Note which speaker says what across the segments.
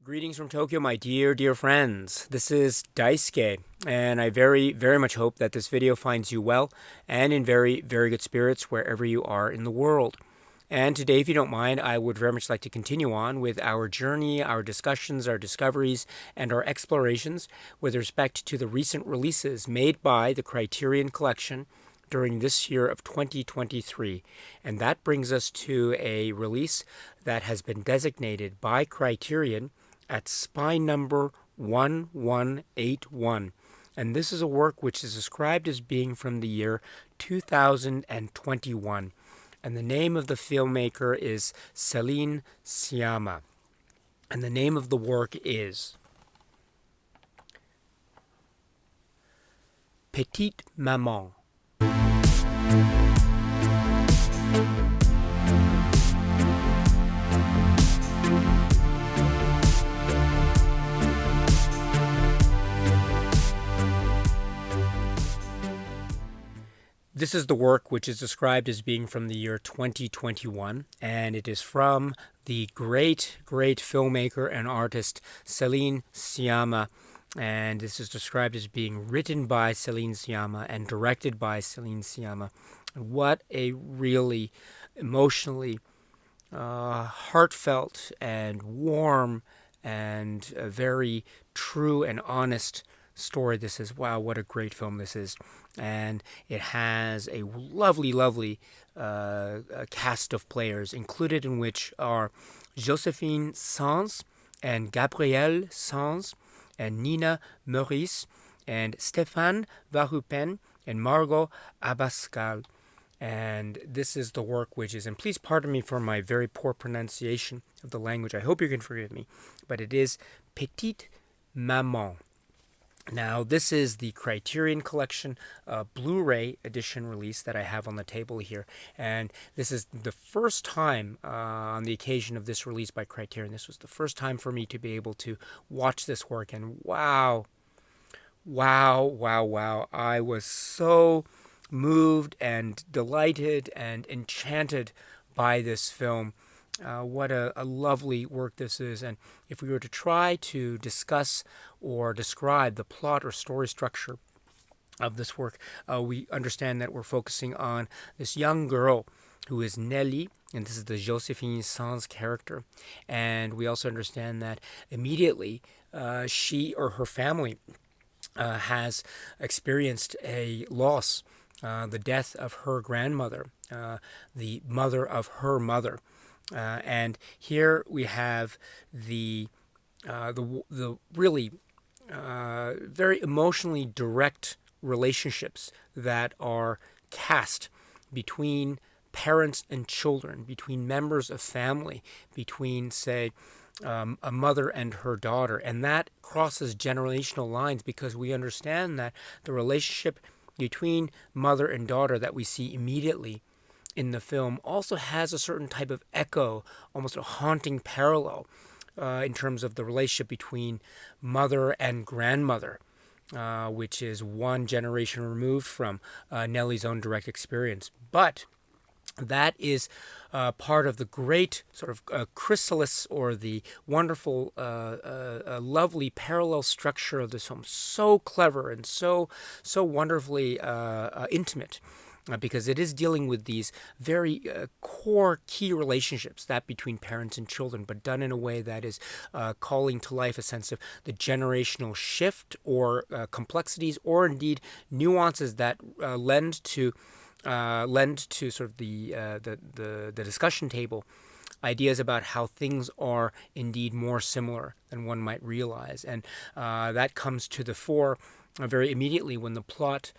Speaker 1: Greetings from Tokyo, my dear friends. This is Daisuke, and I very much hope that this video finds you well and in very good spirits wherever you are in the world. And today, if you don't mind, I would very much like to continue on with our journey, our discussions, our discoveries, and our explorations with respect to the recent releases made by the Criterion Collection during this year of 2023. And that brings us to a release that has been designated by Criterion at spine number 1181. And this is a work which is described as being from the year 2021. And the name of the filmmaker is Céline Sciamma. And the name of the work is Petite Maman. This is the work which is described as being from the year 2021, and it is from the great filmmaker and artist Céline Sciamma, and this is described as being written by Céline Sciamma and directed by Céline Sciamma. What a really emotionally heartfelt and warm and a very true and honest story this is. Wow, what a great film this is. And it has a lovely cast of players, included in which are Joséphine Sans and Gabrielle Sans and Nina Meurice and Stéphane Varupen and Margot Abascal. And this is the work which is, and please pardon me for my very poor pronunciation of the language, I hope you can forgive me, but it is Petite Maman. Now, this is the Criterion Collection Blu-ray edition release that I have on the table here. And this is the first time on the occasion of this release by Criterion. This was the first time for me to be able to watch this work. And wow. I was so moved and delighted and enchanted by this film. What a lovely work this is. And if we were to try to discuss or describe the plot or story structure of this work, we understand that we're focusing on this young girl who is Nelly, and this is the Joséphine Sans character. And we also understand that immediately she or her family has experienced a loss, the death of her grandmother, the mother of her mother. And here we have the really very emotionally direct relationships that are cast between parents and children, between members of family, between, say, a mother and her daughter. And that crosses generational lines because we understand that the relationship between mother and daughter that we see immediately in the film also has a certain type of echo, almost a haunting parallel in terms of the relationship between mother and grandmother, which is one generation removed from Nelly's own direct experience. But that is part of the great sort of chrysalis or the wonderful, lovely parallel structure of this film. So clever and so wonderfully intimate. Because it is dealing with these very core key relationships, that between parents and children, but done in a way that is calling to life a sense of the generational shift or complexities or indeed nuances that lend to sort of the discussion table ideas about how things are indeed more similar than one might realize. And that comes to the fore very immediately when the plot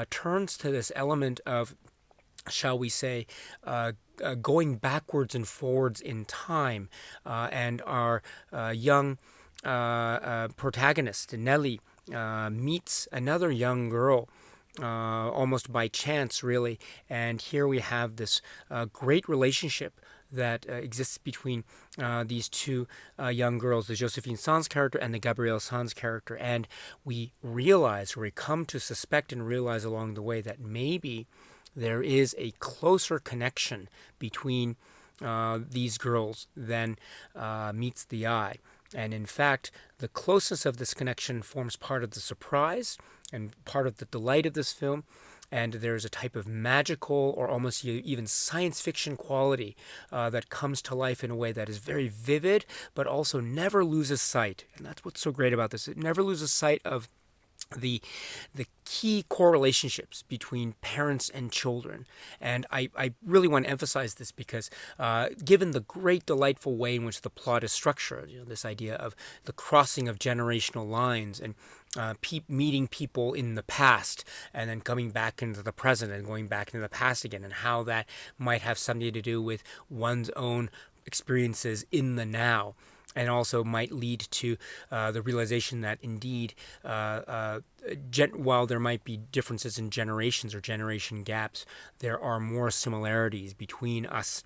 Speaker 1: turns to this element of, shall we say, going backwards and forwards in time, and our young protagonist, Nelly, meets another young girl, almost by chance, really. And here we have this great relationship that exists between these two young girls, the Joséphine Sans character and the Gabrielle Sans character. And we realize, or we come to suspect and realize along the way, that maybe there is a closer connection between these girls than meets the eye. And in fact, the closeness of this connection forms part of the surprise and part of the delight of this film. And there's a type of magical or almost even science fiction quality that comes to life in a way that is very vivid, but also never loses sight. And that's what's so great about this. It never loses sight of the key core relationships between parents and children. And I really want to emphasize this because given the great delightful way in which the plot is structured, this idea of the crossing of generational lines and meeting people in the past and then coming back into the present and going back into the past again, and how that might have something to do with one's own experiences in the now, and also might lead to the realization that indeed, while there might be differences in generations or generation gaps, there are more similarities between us,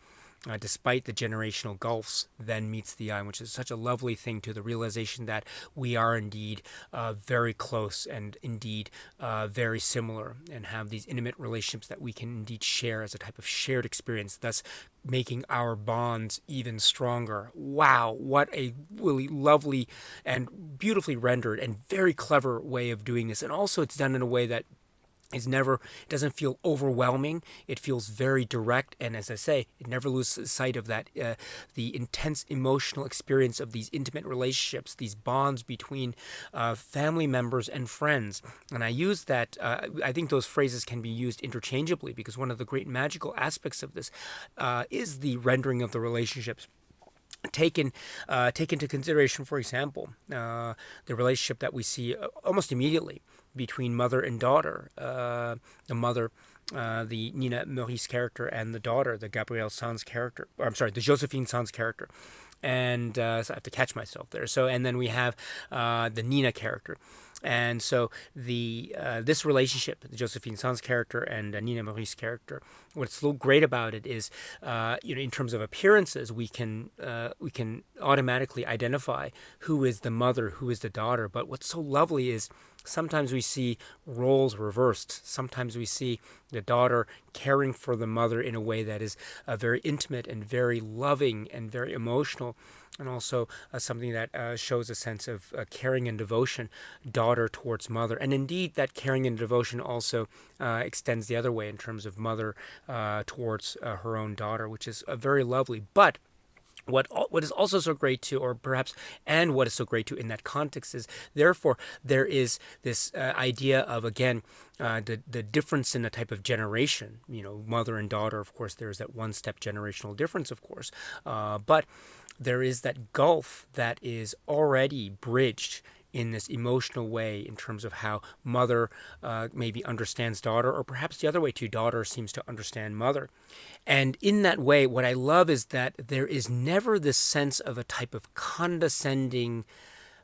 Speaker 1: despite the generational gulfs, than meets the eye, which is such a lovely thing, to the realization that we are indeed very close and indeed very similar, and have these intimate relationships that we can indeed share as a type of shared experience, thus making our bonds even stronger. Wow, what a really lovely and beautifully rendered and very clever way of doing this. And also it's done in a way that it doesn't feel overwhelming. It feels very direct, and as I say, it never loses sight of that the intense emotional experience of these intimate relationships, these bonds between family members and friends. And I use that. I think those phrases can be used interchangeably, because one of the great magical aspects of this is the rendering of the relationships. Take into consideration, for example, the relationship that we see almost immediately between mother and daughter. The mother, the Nina Maurice character, and the daughter, the Gabrielle Sanz character, or I'm sorry, the Josephine Sanz character. And so I have to catch myself there. So, and then we have the Nina character. And so this relationship, the Josephine Sanz character and Nina Maurice character, what's so great about it is, in terms of appearances, we can automatically identify who is the mother, who is the daughter. But what's so lovely is sometimes we see roles reversed. Sometimes we see the daughter caring for the mother in a way that is very intimate and very loving and very emotional, and also something that shows a sense of caring and devotion, daughter towards mother. And indeed, that caring and devotion also extends the other way in terms of mother towards her own daughter, which is very lovely. But what is also so great too, or perhaps, and what is so great too in that context is, therefore, there is this idea of, again, the difference in the type of generation, mother and daughter. Of course, there is that one-step generational difference, of course, but there is that gulf that is already bridged in this emotional way, in terms of how mother maybe understands daughter, or perhaps the other way too, daughter seems to understand mother. And in that way, what I love is that there is never this sense of a type of condescending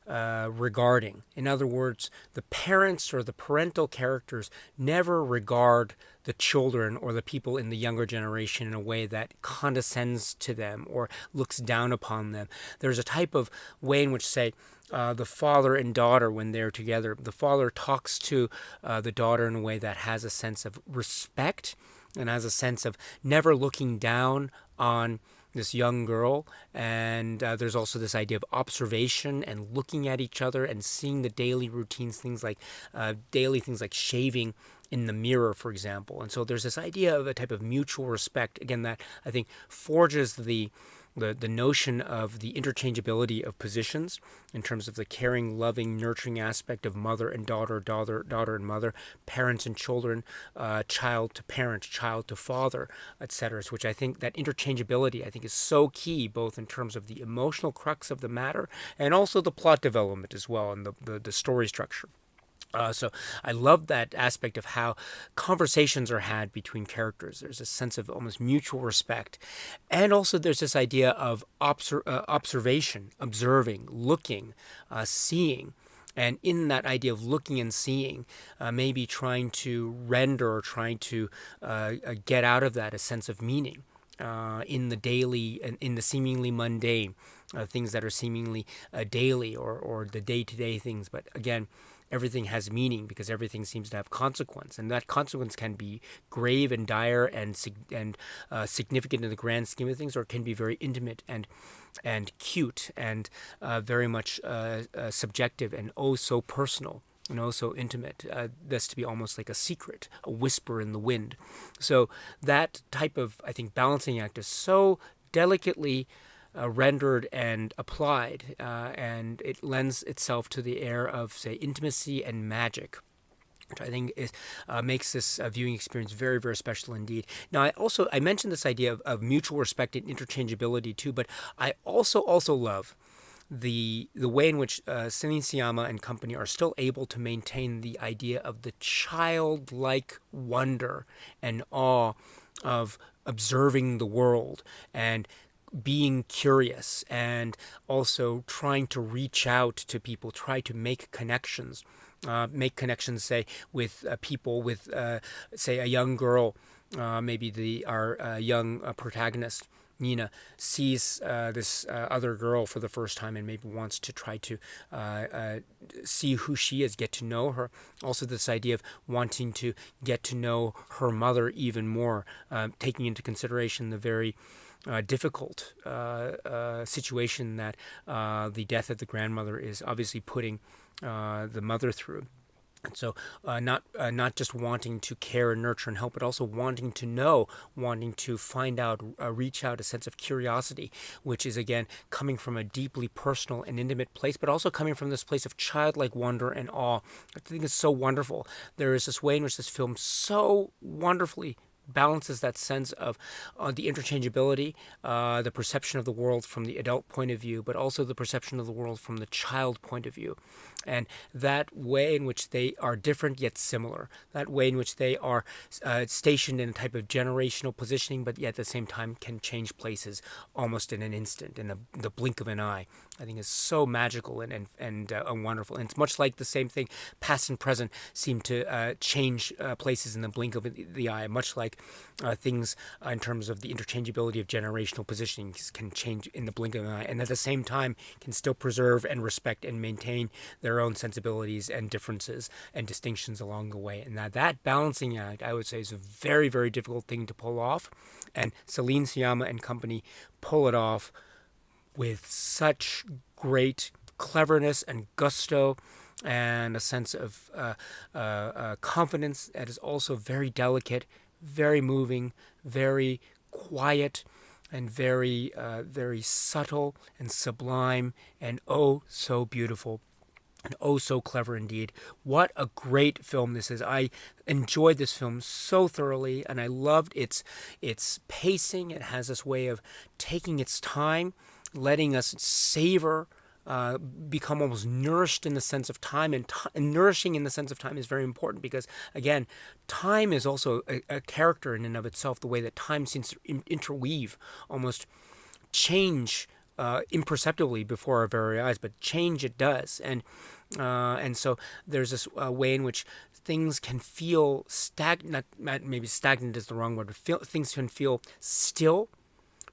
Speaker 1: regarding. In other words, the parents or the parental characters never regard the children or the people in the younger generation in a way that condescends to them or looks down upon them. There's a type of way in which, say, the father and daughter, when they're together, the father talks to the daughter in a way that has a sense of respect and has a sense of never looking down on this young girl. And there's also this idea of observation and looking at each other and seeing the daily routines, things like shaving in the mirror, for example. And so there's this idea of a type of mutual respect, again, that I think forges the notion of the interchangeability of positions in terms of the caring, loving, nurturing aspect of mother and daughter, daughter and mother, parents and children, child to parent, child to father, etc. Which I think that interchangeability, I think, is so key, both in terms of the emotional crux of the matter and also the plot development as well, and the story structure. So I love that aspect of how conversations are had between characters. There's a sense of almost mutual respect. And also there's this idea of observation, observing, looking, seeing. And in that idea of looking and seeing, maybe trying to render or trying to get out of that a sense of meaning in the daily and in the seemingly mundane, things that are seemingly daily or the day-to-day things. But again, everything has meaning because everything seems to have consequence, and that consequence can be grave and dire and significant in the grand scheme of things, or it can be very intimate and and cute and very much subjective and oh so personal and oh so intimate. This to be almost like a secret, a whisper in the wind. So that type of, I think, balancing act is so delicately rendered and applied, and it lends itself to the air of, say, intimacy and magic, which I think is makes this viewing experience very, very special indeed. Now, I mentioned this idea of mutual respect and interchangeability too, but I also love the way in which Céline Sciamma and company are still able to maintain the idea of the childlike wonder and awe of observing the world and being curious and also trying to reach out to people, try to make connections, say, with people, with, say, a young girl, maybe our young protagonist, Nina, sees this other girl for the first time and maybe wants to try to see who she is, get to know her. Also, this idea of wanting to get to know her mother even more, taking into consideration the very difficult situation that the death of the grandmother is obviously putting the mother through. And so not just wanting to care and nurture and help, but also wanting to know, wanting to find out, reach out, a sense of curiosity, which is, again, coming from a deeply personal and intimate place, but also coming from this place of childlike wonder and awe. I think it's so wonderful. There is this way in which this film so wonderfully balances that sense of the interchangeability, the perception of the world from the adult point of view, but also the perception of the world from the child point of view. And that way in which they are different yet similar, that way in which they are stationed in a type of generational positioning, but yet at the same time can change places almost in an instant, in the blink of an eye, I think is so magical and wonderful. And it's much like the same thing, past and present seem to change places in the blink of the eye, much like things in terms of the interchangeability of generational positionings can change in the blink of an eye, and at the same time can still preserve and respect and maintain their own sensibilities and differences and distinctions along the way. And that balancing act, I would say, is a very, very difficult thing to pull off. And Céline Sciamma and company pull it off with such great cleverness and gusto and a sense of confidence that is also very delicate, very moving, very quiet, and very, very subtle and sublime, and oh so beautiful, and oh so clever indeed. What a great film this is. I enjoyed this film so thoroughly, and I loved its pacing. It has this way of taking its time, letting us savor, become almost nourished in the sense of time, and nourishing in the sense of time is very important because, again, time is also a character in and of itself. The way that time seems to interweave, almost change imperceptibly before our very eyes, but change it does, and so there's this way in which things can feel stagnant. Maybe stagnant is the wrong word. But things can feel still,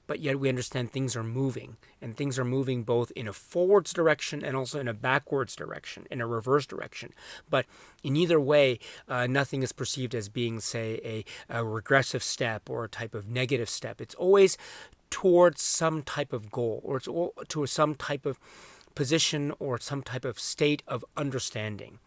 Speaker 1: but yet we understand things are moving, and things are moving both in a forwards direction and also in a backwards direction, in a reverse direction. But in either way, nothing is perceived as being, say, a regressive step or a type of negative step. It's always towards some type of goal, or it's to some type of position or some type of state of understanding.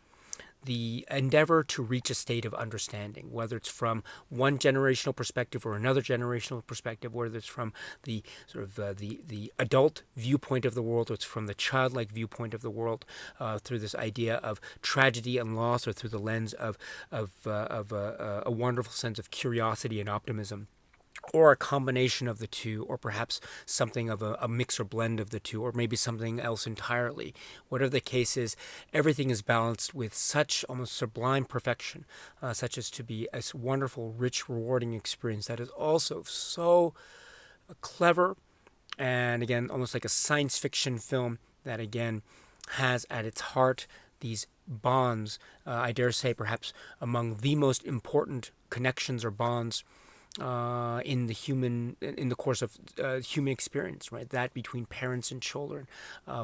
Speaker 1: The endeavor to reach a state of understanding, whether it's from one generational perspective or another generational perspective, whether it's from the sort of the adult viewpoint of the world, or it's from the childlike viewpoint of the world, through this idea of tragedy and loss, or through the lens of a wonderful sense of curiosity and optimism, or a combination of the two, or perhaps something of a mix or blend of the two, or maybe something else entirely. Whatever the case is, everything is balanced with such almost sublime perfection, such as to be a wonderful, rich, rewarding experience that is also so clever, and again, almost like a science fiction film that, again, has at its heart these bonds, I dare say perhaps among the most important connections or bonds in the course of human experience, right? That between parents and children,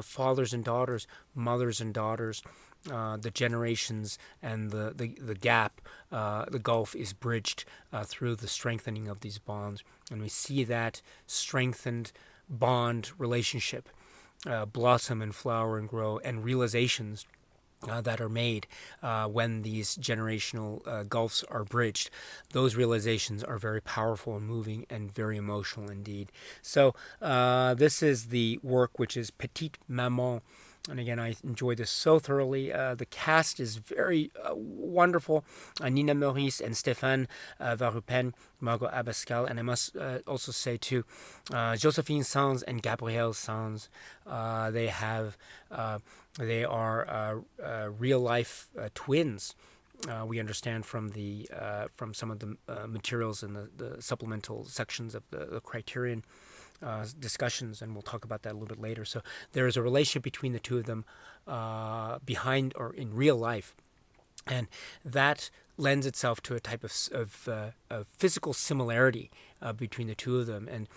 Speaker 1: fathers and daughters, mothers and daughters, the generations, and the gap, the gulf is bridged through the strengthening of these bonds, and we see that strengthened bond relationship blossom and flower and grow, and realizations that are made when these generational gulfs are bridged. Those realizations are very powerful and moving and very emotional indeed. So this is the work, which is Petite Maman. And again, I enjoyed this so thoroughly. The cast is very wonderful. Nina Maurice and Stéphane Varupen, Margot Abascal, and I must also say too, Josephine Sanz and Gabrielle Sanz. They are real life twins. We understand from some of the materials in the supplemental sections of the Criterion discussions, and we'll talk about that a little bit later. So there is a relationship between the two of them behind or in real life, and that lends itself to a type of physical similarity between the two of them, and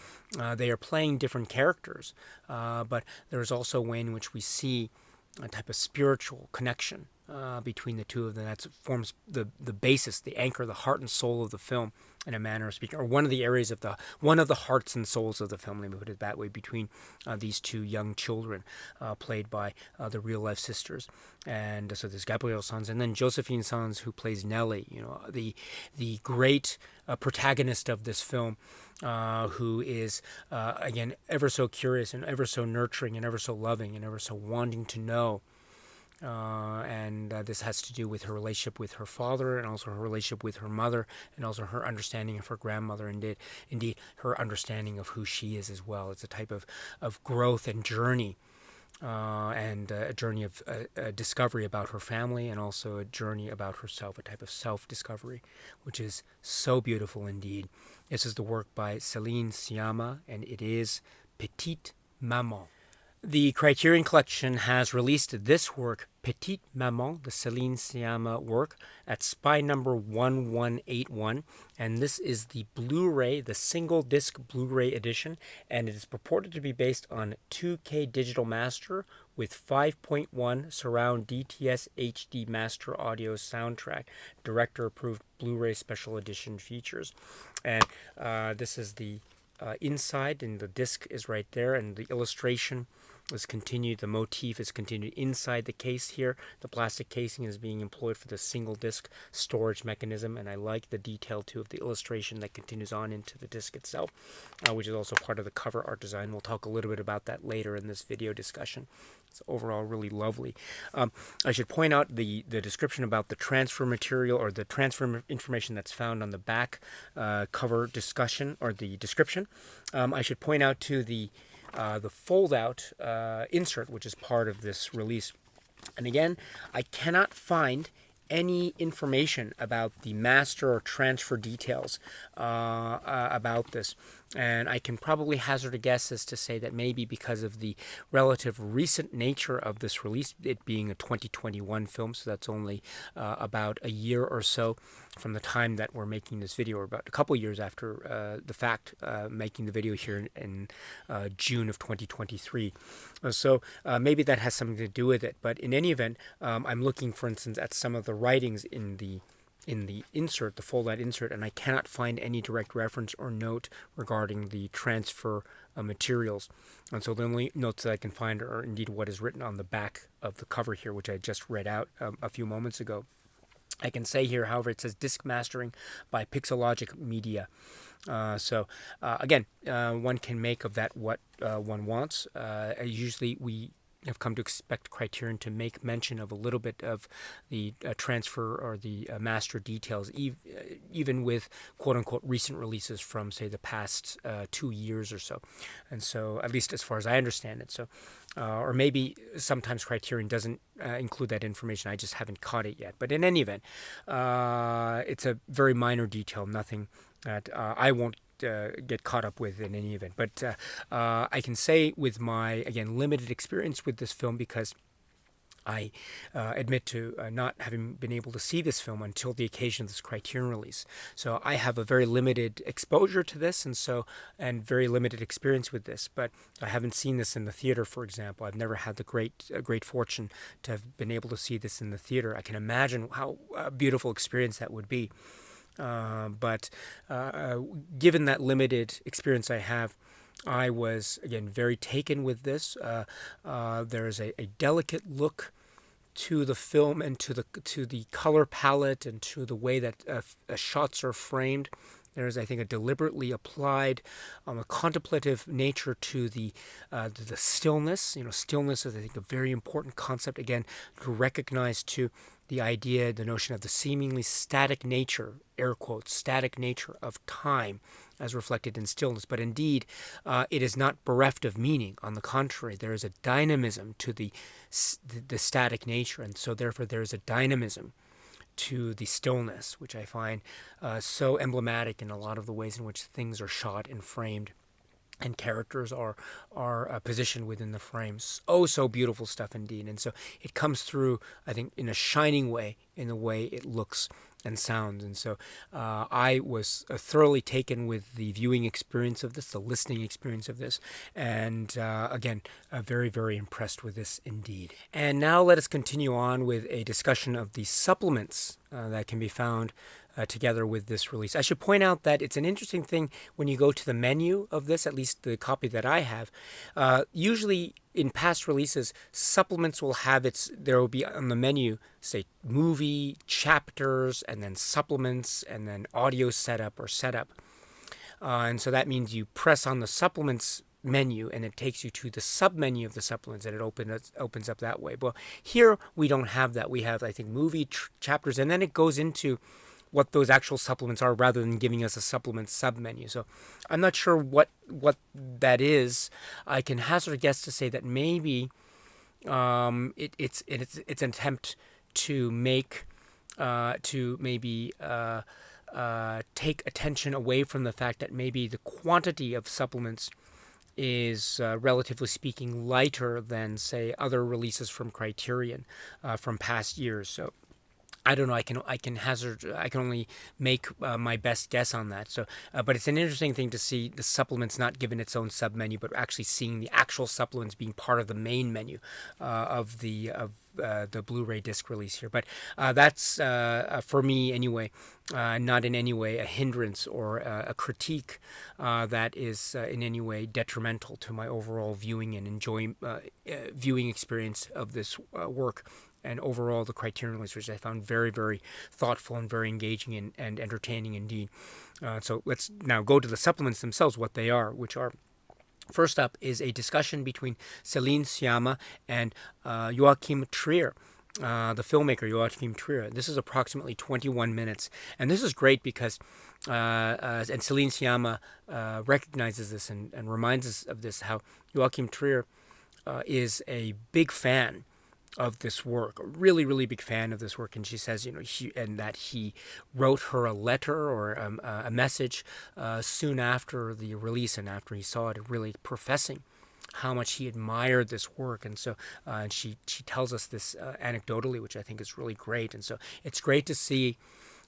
Speaker 1: they are playing different characters, but there's also a way in which we see a type of spiritual connection between the two of them that forms the basis, the anchor, the heart and soul of the film, in a manner of speaking, or one of the hearts and souls of the film. Let me put it that way. Between these two young children, played by the real life sisters, and so there's Gabrielle Sanz, and then Josephine Sanz, who plays Nellie. The great protagonist of this film, who is again ever so curious and ever so nurturing and ever so loving and ever so wanting to know. And this has to do with her relationship with her father, and also her relationship with her mother, and also her understanding of her grandmother, and indeed her understanding of who she is as well. It's a type of growth and journey, and a journey of discovery about her family, and also a journey about herself, a type of self-discovery, which is so beautiful indeed. This is the work by Céline Sciamma, and it is Petite Maman. The Criterion Collection has released this work, Petite Maman, the Céline Sciamma work, at SPY number 1181, and this is the Blu-ray, the single disc Blu-ray edition, and it is purported to be based on 2K digital master with 5.1 surround DTS HD master audio soundtrack, director-approved Blu-ray special edition features. And this is the inside, and the disc is right there, and the illustration is continued. The motif is continued inside the case here. The plastic casing is being employed for the single disc storage mechanism, and I like the detail too of the illustration that continues on into the disc itself, which is also part of the cover art design. We'll talk a little bit about that later in this video discussion. It's overall really lovely. I should point out the description about the transfer material, or the transfer information that's found on the back cover discussion, or the description. I should point out to the fold-out insert, which is part of this release. And again, I cannot find any information about the master or transfer details about this. And I can probably hazard a guess as to say that maybe because of the relative recent nature of this release, it being a 2021 film, so that's only about a year or so from the time that we're making this video, or about a couple years after the fact, making the video here in June of 2023. So maybe that has something to do with it. But in any event, I'm looking, for instance, at some of the writings in the insert, the fold-out insert, and I cannot find any direct reference or note regarding the transfer materials. And so the only notes that I can find are indeed what is written on the back of the cover here, which I just read out a few moments ago. I can say here, however, it says disc mastering by Pixelogic Media. So again, one can make of that what one wants. Usually we have come to expect Criterion to make mention of a little bit of the transfer or the master details, even with quote-unquote recent releases from, say, the past 2 years or so. And so, at least as far as I understand it. So, or maybe sometimes Criterion doesn't include that information. I just haven't caught it yet. But in any event, it's a very minor detail, nothing that I won't get caught up with in any event. But I can say, with my, again, limited experience with this film, because I admit to not having been able to see this film until the occasion of this Criterion release. So I have a very limited exposure to this, and very limited experience with this. But I haven't seen this in the theater, for example. I've never had the great fortune to have been able to see this in the theater. I can imagine how beautiful experience that would be. But given that limited experience I have, I was, again, very taken with this. There's a delicate look to the film and to the color palette and to the way that shots are framed. There's, I think, a deliberately applied, a contemplative nature to the stillness. Stillness is, I think, a very important concept, again, to recognize too the idea, the notion of the seemingly static nature, air quotes, static nature of time as reflected in stillness. But indeed, it is not bereft of meaning. On the contrary, there is a dynamism to the static nature, and so therefore there is a dynamism to the stillness, which I find so emblematic in a lot of the ways in which things are shot and framed and characters are positioned within the frames. Oh, so beautiful stuff indeed. And so it comes through, I think, in a shining way in the way it looks and sounds. And so I was thoroughly taken with the viewing experience of this, the listening experience of this, and again, very, very impressed with this indeed. And now let us continue on with a discussion of the supplements that can be found together with this release. I should point out that it's an interesting thing when you go to the menu of this, at least the copy that I have. Usually in past releases, supplements will have there will be on the menu, say, movie, chapters, and then supplements, and then audio setup or setup. And so that means you press on the supplements menu and it takes you to the sub-menu of the supplements and it opens up that way. But here we don't have that. We have, I think, movie chapters, and then it goes into what those actual supplements are rather than giving us a supplement sub-menu. So I'm not sure what that is. I can hazard a guess to say that maybe it's an attempt to make take attention away from the fact that maybe the quantity of supplements is relatively speaking lighter than, say, other releases from Criterion from past years. So I don't know. I can hazard. I can only make my best guess on that. So, but it's an interesting thing to see the supplements not given its own sub menu, but actually seeing the actual supplements being part of the main menu of the Blu-ray disc release here. But that's for me anyway, not in any way a hindrance or a critique that is in any way detrimental to my overall viewing and viewing experience of this work. And overall, the Criterion release, which I found very, very thoughtful and very engaging and entertaining indeed. So let's now go to the supplements themselves, what they are, which are, first up is a discussion between Céline Sciamma and Joachim Trier, the filmmaker Joachim Trier. This is approximately 21 minutes. And this is great because, and Céline Sciamma recognizes this and reminds us of this, how Joachim Trier is a big fan of this work, a really, really big fan of this work. And she says, that he wrote her a letter or a message soon after the release and after he saw it, really professing how much he admired this work. And so she tells us this anecdotally, which I think is really great. And so it's great to see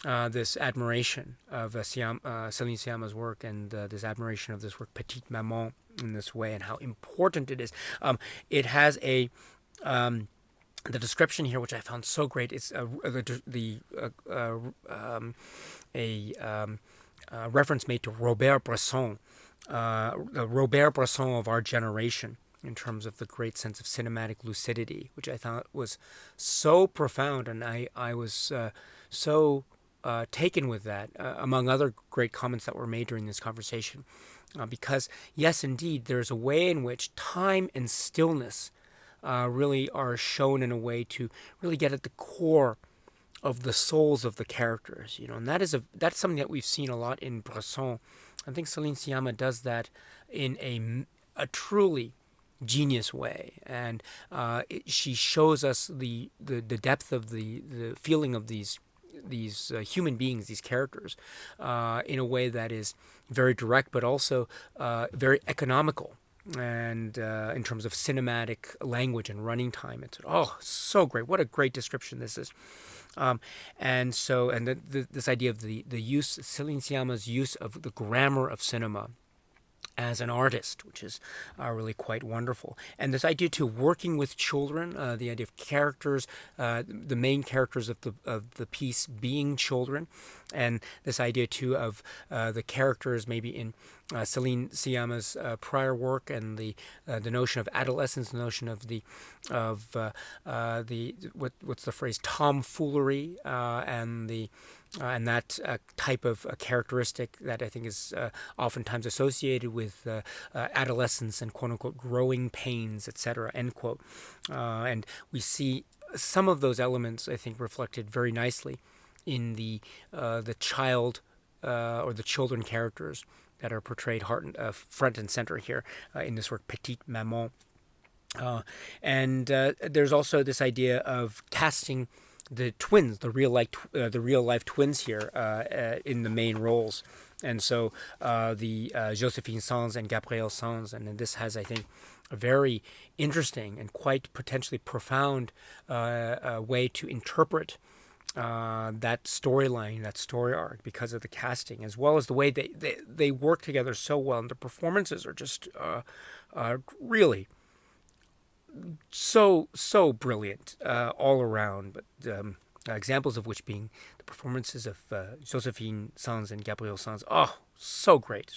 Speaker 1: this admiration of Céline Sciamma's work and this admiration of this work, Petite Maman, in this way, and how important it is. It has the description here, which I found so great, is a reference made to Robert Bresson, the Robert Bresson of our generation, in terms of the great sense of cinematic lucidity, which I thought was so profound, and I was so taken with that, among other great comments that were made during this conversation, because yes, indeed, there's a way in which time and stillness really are shown in a way to really get at the core of the souls of the characters, and that's something that we've seen a lot in Bresson. I think Céline Sciamma does that in a truly genius way, and she shows us the depth of the feeling of these human beings, these characters, in a way that is very direct, but also very economical. And in terms of cinematic language and running time, it's so great. What a great description this is. This idea of the use, Céline Sciamma's use of the grammar of cinema as an artist, which is really quite wonderful. And this idea too, working with children, the idea of characters, the main characters of the piece being children, and this idea too of the characters maybe in Céline Sciamma's prior work, and the notion of adolescence, the notion of what's the phrase, tomfoolery, and that type of characteristic that I think is oftentimes associated with adolescence and quote-unquote growing pains, etc., end quote. And we see some of those elements, I think, reflected very nicely in the child or the children characters that are portrayed front and center here in this work, Petite Maman. And there's also this idea of casting the twins, the real life twins here in the main roles, and so the Joséphine Sanz and Gabrielle Sanz, and this has, I think, a very interesting and quite potentially profound way to interpret that storyline, that story arc, because of the casting, as well as the way they work together so well, and the performances are just really so brilliant all around. But examples of which being the performances of Joséphine Sanz and Gabrielle Sanz. Oh, so great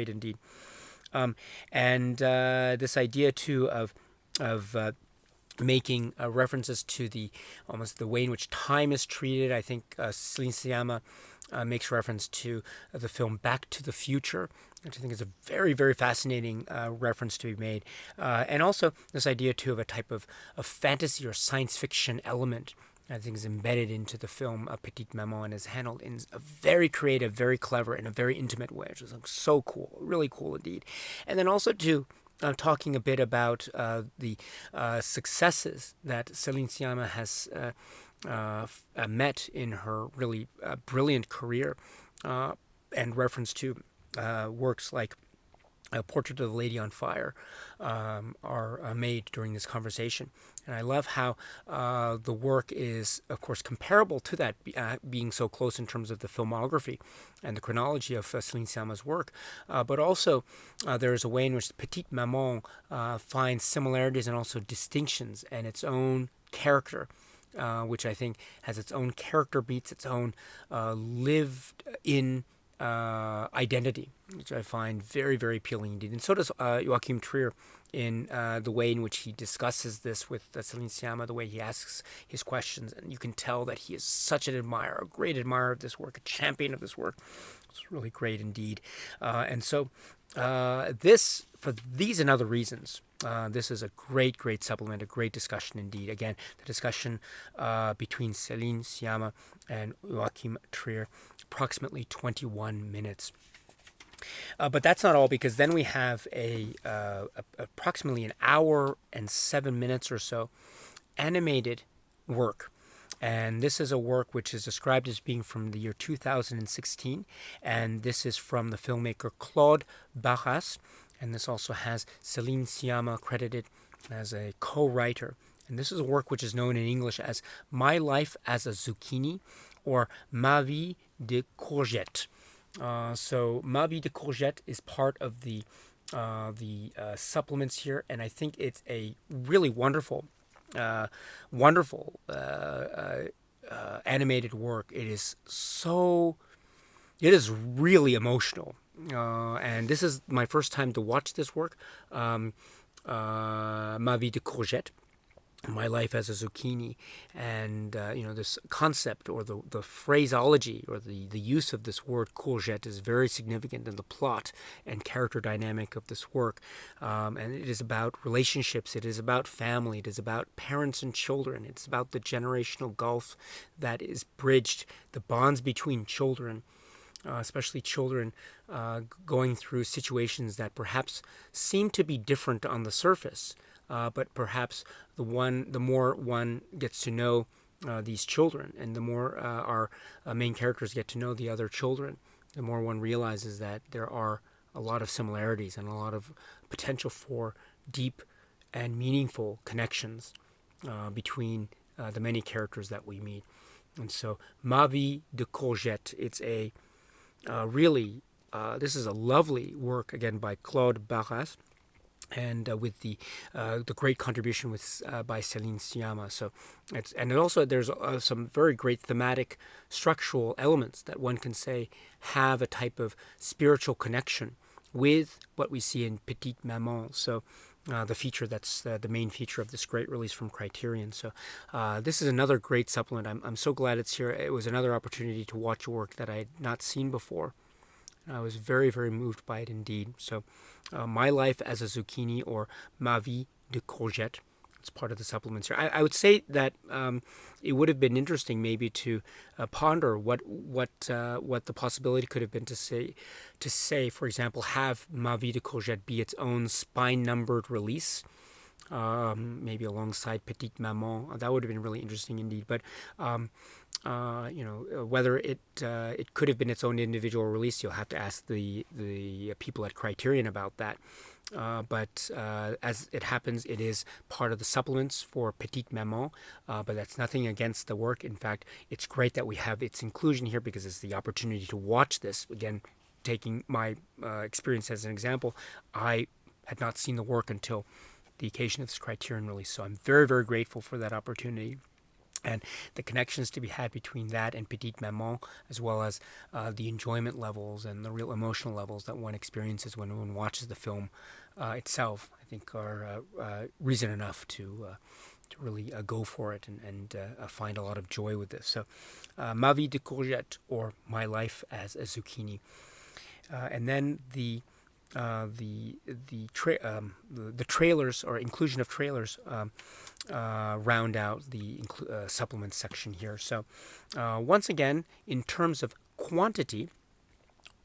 Speaker 1: indeed. And this idea too of making references to almost the way in which time is treated. I think Céline Sciamma makes reference to the film Back to the Future, which I think is a very, very fascinating reference to be made. And also this idea too of a type of fantasy or science fiction element I think is embedded into the film Petite Maman, and is handled in a very creative, very clever, and a very intimate way, which is so cool, really cool indeed. And then also too, talking a bit about the successes that Céline Sciamma has met in her really brilliant career, and reference to works like Portrait of the Lady on Fire are made during this conversation. And I love how the work is, of course, comparable to that, being so close in terms of the filmography and the chronology of Céline Sciamma's work. But also, there is a way in which Petite Maman finds similarities and also distinctions and its own character, which I think has its own character beats, its own lived-in identity, which I find very, very appealing indeed. And so does Joachim Trier in the way in which he discusses this with Céline Sciamma, the way he asks his questions. And you can tell that he is such an admirer, a great admirer of this work, a champion of this work. It's really great indeed. And so for these and other reasons, this is a great, great supplement, a great discussion indeed. Again, the discussion between Céline Sciamma and Joachim Trier, approximately 21 minutes. But that's not all, because then we have approximately an hour and 7 minutes or so animated work. And this is a work which is described as being from the year 2016. And this is from the filmmaker Claude Barras. And this also has Céline Sciamma credited as a co-writer. And this is a work which is known in English as My Life as a Zucchini, or Ma Vie de Courgette. So Ma Vie de Courgette is part of the supplements here, and I think it's a really wonderful animated work. It is really emotional, and this is my first time to watch this work, Ma Vie de Courgette, My Life as a Zucchini. And this concept, or the phraseology, or the use of this word courgette is very significant in the plot and character dynamic of this work. And it is about relationships, it is about family, it is about parents and children, it's about the generational gulf that is bridged, the bonds between children, especially children going through situations that perhaps seem to be different on the surface. But perhaps the more one gets to know these children, and the more our main characters get to know the other children, the more one realizes that there are a lot of similarities and a lot of potential for deep and meaningful connections between the many characters that we meet. And so, Ma Vie de Courgette, it's a really this is a lovely work, again, by Claude Barras, and with the great contribution by Céline Sciamma. So there's some very great thematic structural elements that one can say have a type of spiritual connection with what we see in Petite Maman. So the feature that's the main feature of this great release from Criterion. So this is another great supplement. I'm so glad it's here. It was another opportunity to watch a work that I had not seen before. I was very, very moved by it indeed. So, My Life as a Zucchini, or Ma Vie de Courgette. It's part of the supplements here. I would say that it would have been interesting maybe to ponder what the possibility could have been to say, for example, have Ma Vie de Courgette be its own spine-numbered release. Maybe alongside Petite Maman. That would have been really interesting indeed. But whether it could have been its own individual release, you'll have to ask the people at Criterion about that. But as it happens, it is part of the supplements for Petite Maman. But that's nothing against the work. In fact, it's great that we have its inclusion here because it's the opportunity to watch this. Again, taking my experience as an example, I had not seen the work until the occasion of this Criterion release. So I'm very, very grateful for that opportunity. And the connections to be had between that and Petite Maman, as well as the enjoyment levels and the real emotional levels that one experiences when one watches the film itself, I think are reason enough to really go for it and find a lot of joy with this. So Ma Vie de Courgette, or My Life as a Zucchini. And then the trailers, or inclusion of trailers, round out the supplements section here. So once again, in terms of quantity,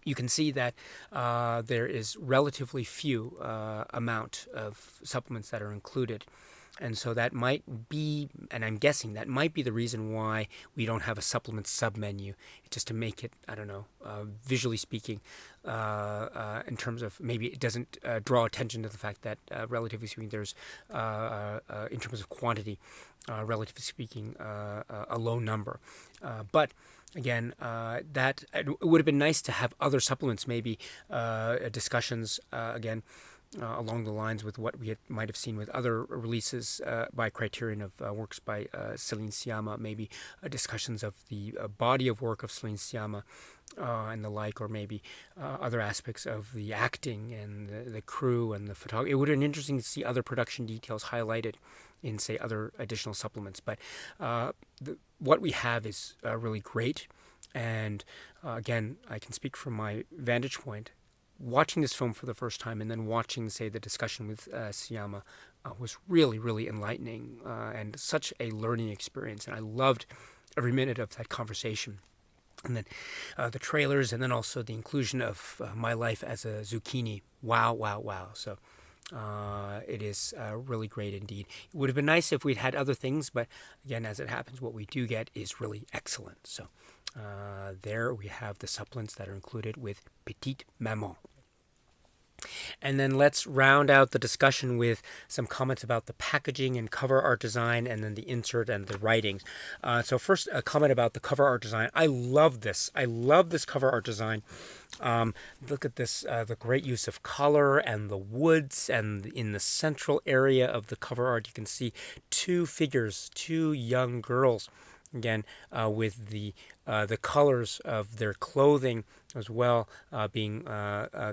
Speaker 1: you can see that there is relatively few amount of supplements that are included. And so that might be, and I'm guessing that might be the reason why we don't have a supplement submenu, just to make it, I don't know, visually speaking, in terms of maybe it doesn't draw attention to the fact that, relatively speaking, there's, in terms of quantity, relatively speaking, a low number. But again, that it would have been nice to have other supplements, maybe discussions, again, along the lines with what we might have seen with other releases by Criterion of works by Céline Sciamma, maybe discussions of the body of work of Céline Sciamma and the like, or maybe other aspects of the acting and the crew and the photography. It would have been interesting to see other production details highlighted in, say, other additional supplements. But what we have is really great. And again, I can speak from my vantage point. Watching this film for the first time and then watching, say, the discussion with Sciamma was really, really enlightening and such a learning experience. And I loved every minute of that conversation. And then the trailers, and then also the inclusion of My Life as a Zucchini. Wow, wow, wow. So it is really great indeed. It would have been nice if we'd had other things, but again, as it happens, what we do get is really excellent. So there we have the supplements that are included with Petite Maman. And then let's round out the discussion with some comments about the packaging and cover art design, and then the insert and the writings. So first, a comment about the cover art design. I love this. I love this cover art design. Look at this, the great use of color and the woods, and in the central area of the cover art, you can see two figures, two young girls. Again, with the colors of their clothing as well, being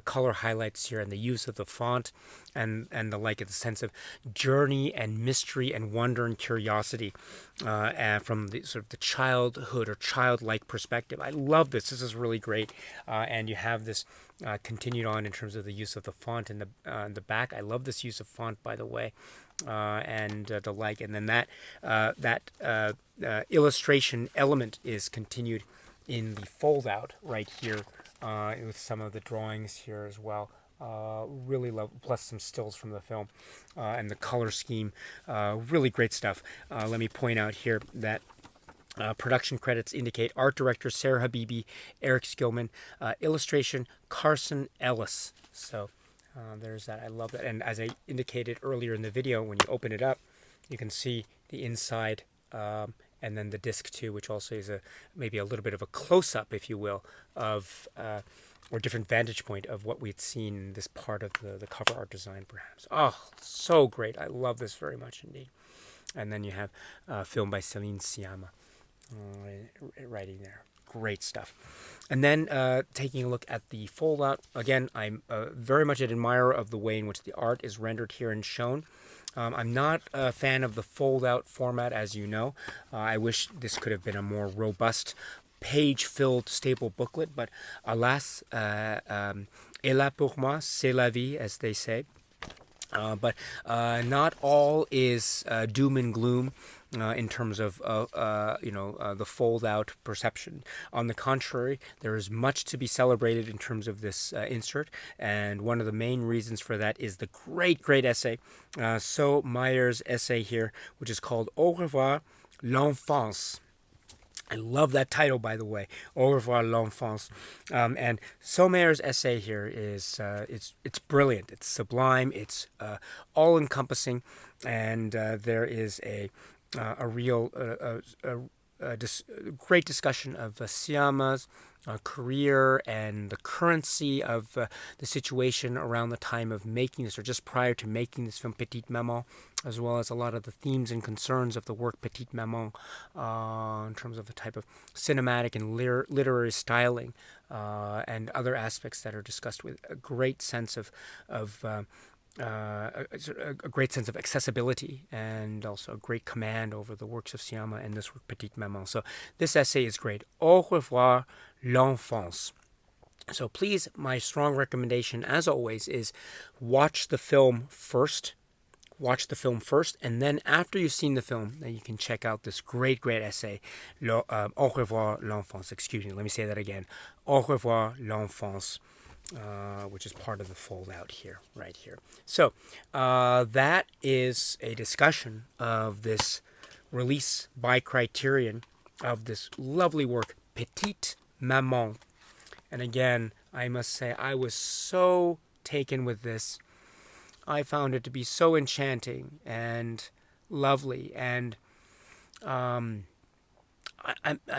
Speaker 1: color highlights here, and the use of the font and the like, the sense of journey and mystery and wonder and curiosity from the sort of the childhood or childlike perspective. I love this. This is really great. And you have this continued on in terms of the use of the font in the back. I love this use of font, by the way. And the like, and then that illustration element is continued in the fold out right here with some of the drawings here as well. Really love, plus some stills from the film and the color scheme. Really great stuff. Let me point out here that production credits indicate art director Sarah Habibi, Eric Skillman, illustration Carson Ellis. So there's that. I love that. And as I indicated earlier in the video, when you open it up, you can see the inside and then the disc too, which also is maybe a little bit of a close-up, if you will, of or different vantage point of what we'd seen in this part of the cover art design, perhaps. Oh, so great. I love this very much indeed. And then you have a film by Céline Sciamma writing there. Great stuff. And then taking a look at the fold-out. Again, I'm very much an admirer of the way in which the art is rendered here and shown. I'm not a fan of the fold-out format, as you know. I wish this could have been a more robust, page-filled staple booklet, but alas, et là pour moi, c'est la vie, as they say. But not all is doom and gloom in terms of the fold-out perception. On the contrary, there is much to be celebrated in terms of this insert, and one of the main reasons for that is the great essay, So Meyer's essay here, which is called Au revoir, l'enfance. I love that title, by the way, Au revoir l'enfance. And Sommer's essay here is it's brilliant, it's sublime, it's all-encompassing, and there is a real great discussion of Sciamma's career and the currency of the situation around the time of making this, or just prior to making this film, Petite Maman, as well as a lot of the themes and concerns of the work Petite Maman in terms of the type of cinematic and literary styling and other aspects that are discussed with a great sense of a great sense of accessibility and also a great command over the works of Sciamma and this work, Petite Maman. So this essay is great. Au revoir, l'enfance. So please, my strong recommendation, as always, is watch the film first. Watch the film first, and then after you've seen the film, then you can check out this great essay, Au revoir, l'enfance. Excuse me, let me say that again. Au revoir, l'enfance. Which is part of the fold-out here, right here. So that is a discussion of this release by Criterion of this lovely work, Petite Maman. And again, I must say, I was so taken with this. I found it to be so enchanting and lovely. And I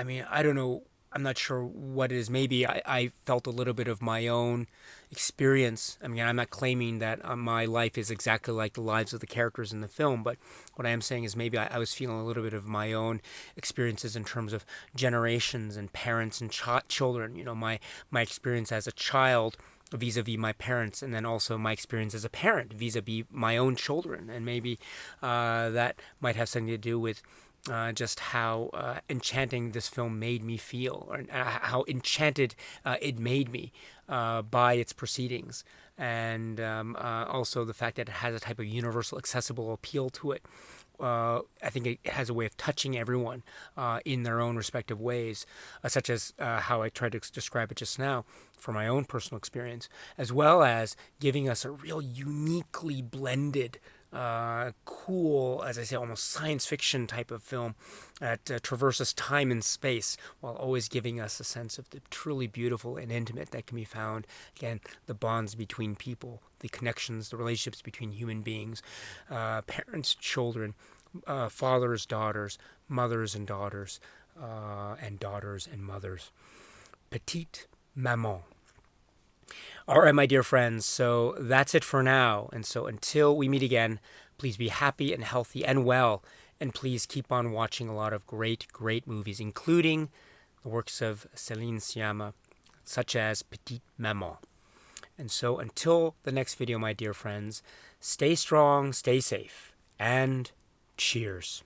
Speaker 1: mean, I don't know. I'm not sure what it is. Maybe I felt a little bit of my own experience. I mean, I'm not claiming that my life is exactly like the lives of the characters in the film, but what I am saying is maybe I was feeling a little bit of my own experiences in terms of generations and parents and children. You know, my experience as a child vis-a-vis my parents, and then also my experience as a parent vis-a-vis my own children. And maybe that might have something to do with just how enchanting this film made me feel, or how enchanted it made me by its proceedings, and also the fact that it has a type of universal, accessible appeal to it. I think it has a way of touching everyone in their own respective ways, such as how I tried to describe it just now from my own personal experience, as well as giving us a real uniquely blended cool, as I say, almost science fiction type of film that traverses time and space while always giving us a sense of the truly beautiful and intimate that can be found. Again, the bonds between people, the connections, the relationships between human beings, parents, children, fathers, daughters, mothers and daughters and mothers. Petite Maman. All right, my dear friends, so that's it for now. And so until we meet again, please be happy and healthy and well. And please keep on watching a lot of great movies, including the works of Céline Sciamma, such as Petite Maman. And so until the next video, my dear friends, stay strong, stay safe, and cheers.